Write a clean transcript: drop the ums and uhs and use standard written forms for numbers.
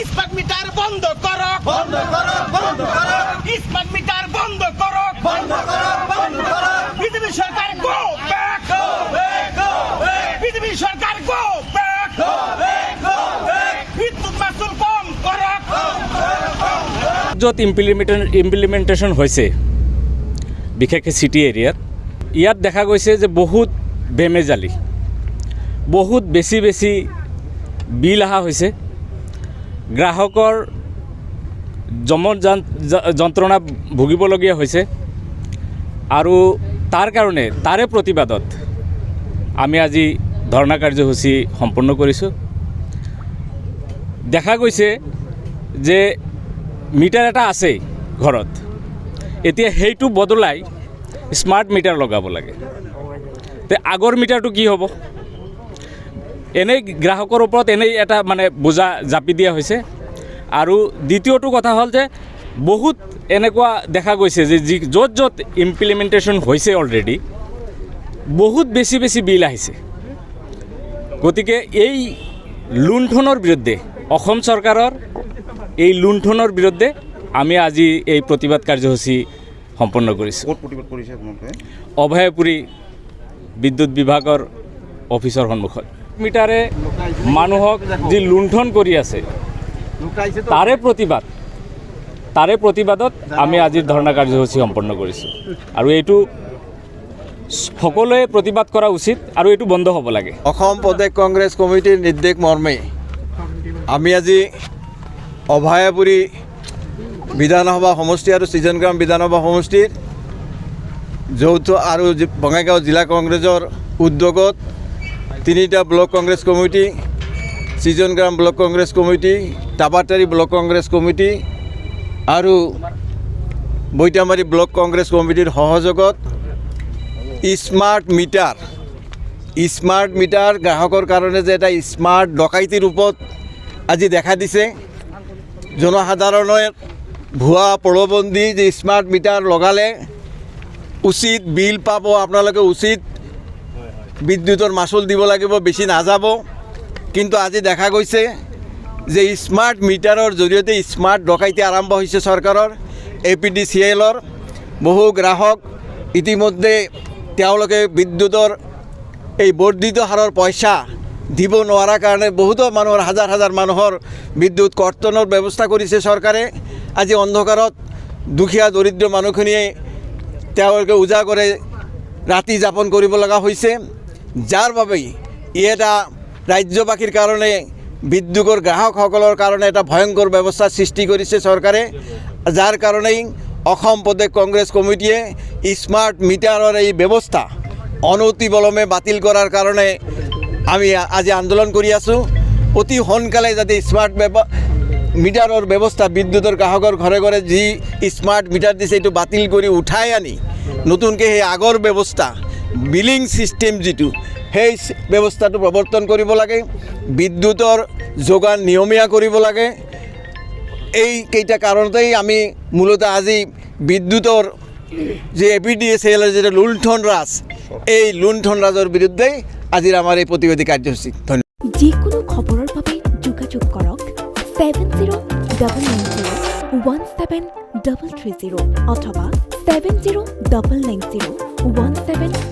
Smart meter বন্ধ করো, বন্ধ করো, বন্ধ করো, স্মার্ট মিটার বন্ধ করো, বন্ধ করো, বন্ধ করো। বিজেপি সরকার go back, Go back, go back, BJP সরকার go back, go back, go back. বিদ্যুৎ মাসুল কম করো। য'ত ইমপ্লিমেণ্টেশ্যন হৈছে বিশেষকৈ চিটি এৰিয়াত ইয়াত দেখা গৈছে যে বহুত বেমেজালি বহুত বেছি বিল অহা হৈছে গ্ৰাহকৰ যন্ত্ৰণা ভুগিবলগীয়া হৈছে আৰু তাৰ কাৰণে তাৰে প্ৰতিবাদত আমি আজি ধৰ্ণা কাৰ্যসূচী সম্পন্ন কৰিছোঁ। দেখা গৈছে যে মিটাৰ এটা আছেই ঘৰত, এতিয়া সেইটো বদলাই স্মাৰ্ট মিটাৰ লগাব লাগে। তে আগৰ মিটাৰটো কি হ'ব? এনেই গ্ৰাহকৰ ওপৰত এনেই এটা মানে বোজা জাপি দিয়া হৈছে। আৰু দ্বিতীয়টো কথা হ'ল যে বহুত এনেকুৱা দেখা গৈছে যে য'ত ইমপ্লিমেণ্টেশ্যন হৈছে অলৰেডি বহুত বেছি বিল আহিছে। গতিকে এই লুণ্ঠনৰ বিৰুদ্ধে অসম চৰকাৰৰ এই লুণ্ঠনৰ বিৰুদ্ধে আমি আজি এই প্ৰতিবাদ কাৰ্যসূচী সম্পন্ন কৰিছোঁ। ক'ত প্ৰতিবাদ কৰিছে আপোনালোকে? অভয়াপুৰী বিদ্যুৎ বিভাগৰ অফিচৰ সন্মুখত মিটাৰে মানুহক যি লুণ্ঠন কৰি আছে তাৰে প্ৰতিবাদত আমি আজি ধৰ্ণা কাৰ্যসূচী সম্পন্ন কৰিছোঁ। আৰু এইটো সকলোৱে প্ৰতিবাদ কৰা উচিত আৰু এইটো বন্ধ হ'ব লাগে। অসম প্ৰদেশ কংগ্ৰেছ কমিটিৰ নিৰ্দেশ মৰ্মে আমি আজি অভয়াপুৰী বিধানসভা সমষ্টি আৰু সৃজনগ্ৰাম বিধানসভা সমষ্টিৰ যৌথ আৰু বঙাইগাঁও জিলা কংগ্ৰেছৰ উদ্যোগত তিনিটা block Congress committee, Srijangram block Congress committee, Tabatari block Congress committee আৰু বৈতামাৰী ব্লক কংগ্ৰেছ কমিটিৰ সহযোগত স্মাৰ্ট মিটাৰ গ্ৰাহকৰ কাৰণে যে এটা স্মাৰ্ট ডকাইতিৰ ৰূপত আজি দেখা দিছে। জনসাধাৰণৰ ভুৱা প্ৰলোভন যে স্মাৰ্ট মিটাৰ লগালে উচিত বিল পাব, আপোনালোকে উচিত বিদ্যুতৰ মাচুল দিব লাগিব, বেছি নাযাব। কিন্তু আজি দেখা গৈছে যে স্মাৰ্ট মিটাৰৰ জৰিয়তে স্মাৰ্ট ডকাইতি আৰম্ভ হৈছে চৰকাৰৰ। APDCL বহু গ্ৰাহক ইতিমধ্যে তেওঁলোকে বিদ্যুতৰ এই বৰ্ধিত হাৰৰ পইচা দিব নোৱাৰাৰ কাৰণে বহুতো মানুহৰ হাজাৰ মানুহৰ বিদ্যুৎ কৰ্তনৰ ব্যৱস্থা কৰিছে চৰকাৰে। আজি অন্ধকাৰত দুখীয়া দৰিদ্ৰ মানুহখিনিয়ে তেওঁলোকে উজাগৰে ৰাতি যাপন কৰিব লগা হৈছে, যাৰ বাবে ই এটা ৰাজ্যবাসীৰ কাৰণে বিদ্যুতৰ গ্ৰাহকসকলৰ কাৰণে এটা ভয়ংকৰ ব্যৱস্থাৰ সৃষ্টি কৰিছে চৰকাৰে। যাৰ কাৰণেই অসম প্ৰদেশ কংগ্ৰেছ কমিটিয়ে স্মাৰ্ট মিটাৰৰ এই ব্যৱস্থা অনতিবিলম্বে বাতিল কৰাৰ কাৰণে আমি আজি আন্দোলন কৰি আছোঁ। অতি সোনকালে যাতে স্মাৰ্ট মিটাৰৰ ব্যৱস্থা বিদ্যুতৰ গ্ৰাহকৰ ঘৰে ঘৰে যি স্মাৰ্ট মিটাৰ দিছে এইটো বাতিল কৰি উঠাই আনি নতুনকৈ সেই আগৰ ব্যৱস্থা বিলিং ছিষ্টেম যিটো সেই ব্যৱস্থাটো প্ৰৱৰ্তন কৰিব লাগে, বিদ্যুতৰ যোগান নিয়মীয়া কৰিব লাগে। এইকেইটা কাৰণতেই আমি মূলতঃ আজি বিদ্যুতৰ যে APDCL যিটো লুণ্ঠন ৰাজ, এই লুণ্ঠন ৰাজৰ বিৰুদ্ধে আজিৰ আমাৰ এই প্ৰতিবাদী কাৰ্যসূচী। ধন্যবাদ। যিকোনো খবৰৰ বাবে যোগাযোগ কৰক 7099017330 অথবা 7099017330